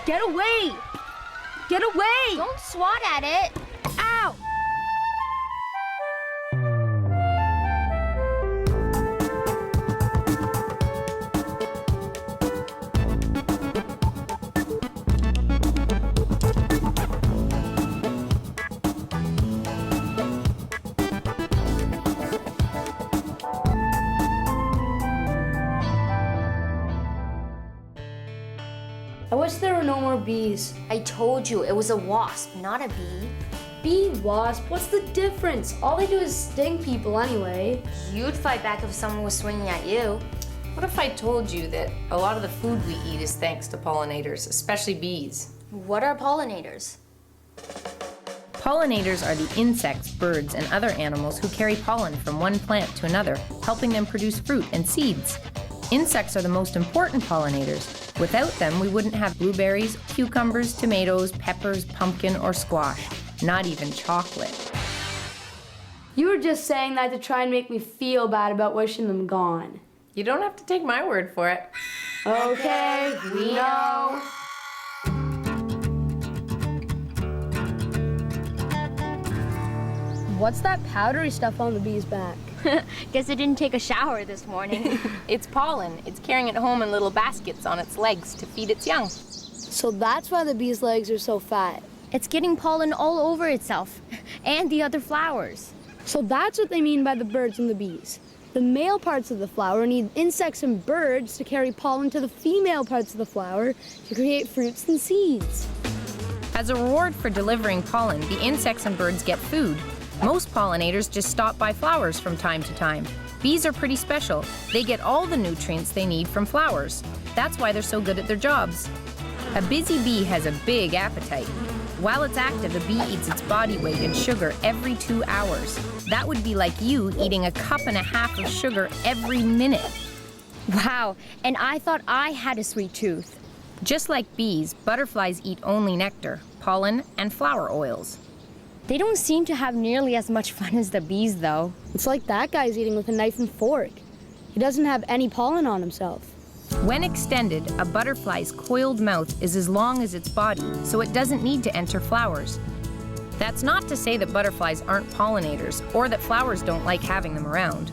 Get away! Get away! Don't swat at it. Ow! I wish there were no more bees. I told you, it was a wasp, not a bee. Bee, wasp, what's the difference? All they do is sting people anyway. You'd fight back if someone was swinging at you. What if I told you that a lot of the food we eat is thanks to pollinators, especially bees? What are pollinators? Pollinators are the insects, birds, and other animals who carry pollen from one plant to another, helping them produce fruit and seeds. Insects are the most important pollinators. Without them, we wouldn't have blueberries, cucumbers, tomatoes, peppers, pumpkin, or squash. Not even chocolate. You were just saying that to try and make me feel bad about wishing them gone. You don't have to take my word for it. Okay, we know. What's that powdery stuff on the bee's back? Guess it didn't take a shower this morning. It's pollen. It's carrying it home in little baskets on its legs to feed its young. So that's why the bee's legs are so fat. It's getting pollen all over itself and the other flowers. So that's what they mean by the birds and the bees. The male parts of the flower need insects and birds to carry pollen to the female parts of the flower to create fruits and seeds. As a reward for delivering pollen, the insects and birds get food. Most pollinators just stop by flowers from time to time. Bees are pretty special. They get all the nutrients they need from flowers. That's why they're so good at their jobs. A busy bee has a big appetite. While it's active, a bee eats its body weight in sugar every 2 hours. That would be like you eating 1.5 cups of sugar every minute. Wow, and I thought I had a sweet tooth. Just like bees, butterflies eat only nectar, pollen, and flower oils. They don't seem to have nearly as much fun as the bees, though. It's like that guy's eating with a knife and fork. He doesn't have any pollen on himself. When extended, a butterfly's coiled mouth is as long as its body, so it doesn't need to enter flowers. That's not to say that butterflies aren't pollinators, or that flowers don't like having them around.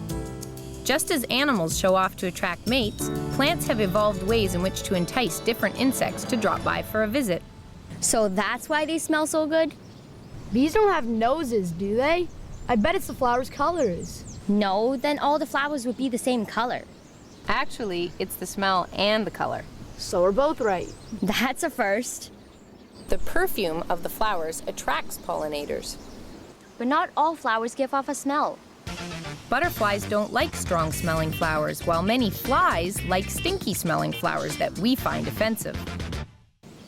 Just as animals show off to attract mates, plants have evolved ways in which to entice different insects to drop by for a visit. So that's why they smell so good? Bees don't have noses, do they? I bet it's the flower's colors. No, then all the flowers would be the same color. Actually, it's the smell and the color. So we're both right. That's a first. The perfume of the flowers attracts pollinators. But not all flowers give off a smell. Butterflies don't like strong-smelling flowers, while many flies like stinky-smelling flowers that we find offensive.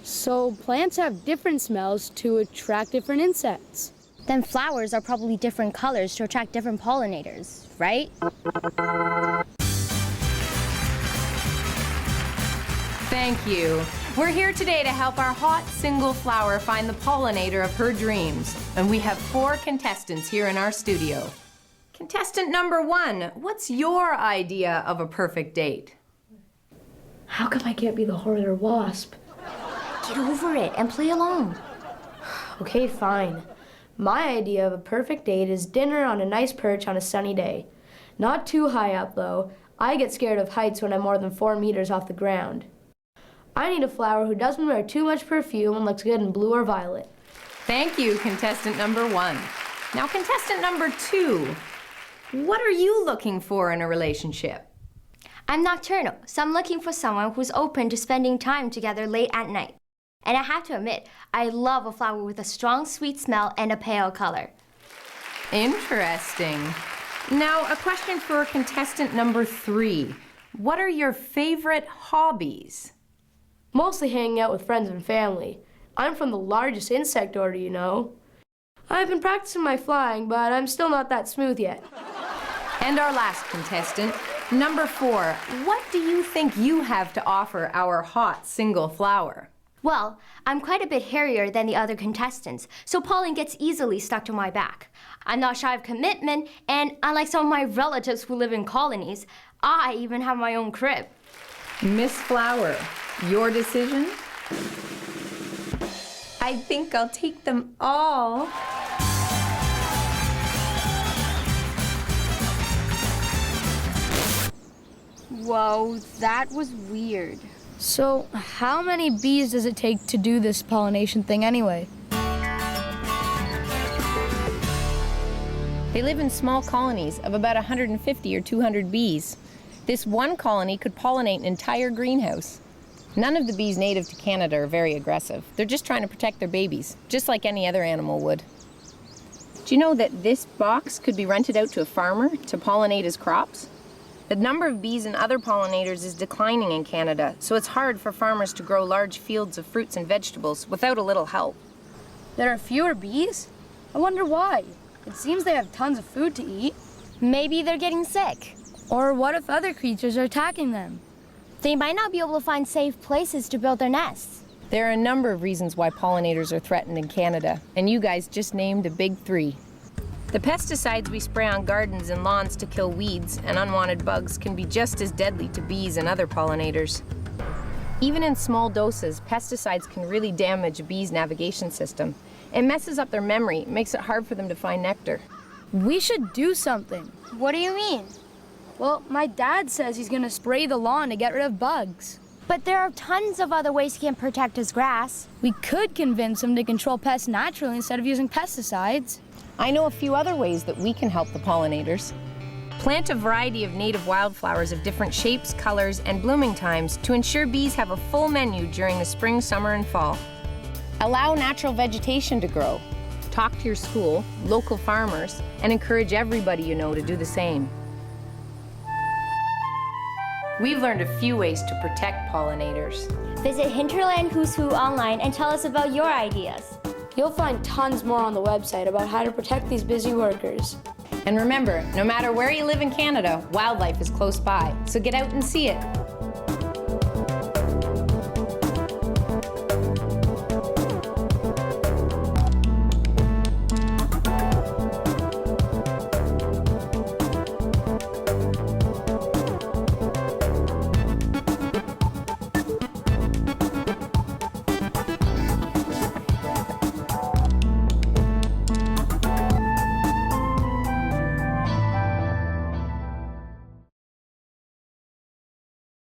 So plants have different smells to attract different insects. Then flowers are probably different colors to attract different pollinators, right? Thank you. We're here today to help our hot single flower find the pollinator of her dreams. And we have 4 contestants here in our studio. Contestant number 1, what's your idea of a perfect date? How come I can't be the horror wasp? Get over it and play along. Okay, fine. My idea of a perfect date is dinner on a nice perch on a sunny day. Not too high up, though. I get scared of heights when I'm more than 4 meters off the ground. I need a flower who doesn't wear too much perfume and looks good in blue or violet. Thank you, contestant number 1. Now, contestant number 2, what are you looking for in a relationship? I'm nocturnal, so I'm looking for someone who's open to spending time together late at night. And I have to admit, I love a flower with a strong, sweet smell and a pale color. Interesting. Now, a question for contestant number 3. What are your favorite hobbies? Mostly hanging out with friends and family. I'm from the largest insect order, you know. I've been practicing my flying, but I'm still not that smooth yet. And our last contestant, number 4. What do you think you have to offer our hot single flower? Well, I'm quite a bit hairier than the other contestants, so pollen gets easily stuck to my back. I'm not shy of commitment, and unlike some of my relatives who live in colonies, I even have my own crib. Miss Flower, your decision? I think I'll take them all. Whoa, that was weird. So, how many bees does it take to do this pollination thing anyway? They live in small colonies of about 150 or 200 bees. This one colony could pollinate an entire greenhouse. None of the bees native to Canada are very aggressive. They're just trying to protect their babies, just like any other animal would. Do you know that this box could be rented out to a farmer to pollinate his crops? The number of bees and other pollinators is declining in Canada, so it's hard for farmers to grow large fields of fruits and vegetables without a little help. There are fewer bees? I wonder why. It seems they have tons of food to eat. Maybe they're getting sick. Or what if other creatures are attacking them? They might not be able to find safe places to build their nests. There are a number of reasons why pollinators are threatened in Canada, and you guys just named a big 3. The pesticides we spray on gardens and lawns to kill weeds and unwanted bugs can be just as deadly to bees and other pollinators. Even in small doses, pesticides can really damage a bee's navigation system. It messes up their memory, makes it hard for them to find nectar. We should do something. What do you mean? Well, my dad says he's gonna spray the lawn to get rid of bugs. But there are tons of other ways he can protect his grass. We could convince him to control pests naturally instead of using pesticides. I know a few other ways that we can help the pollinators. Plant a variety of native wildflowers of different shapes, colors, and blooming times to ensure bees have a full menu during the spring, summer, and fall. Allow natural vegetation to grow. Talk to your school, local farmers, and encourage everybody you know to do the same. We've learned a few ways to protect pollinators. Visit Hinterland Who's Who online and tell us about your ideas. You'll find tons more on the website about how to protect these busy workers. And remember, no matter where you live in Canada, wildlife is close by, so get out and see it.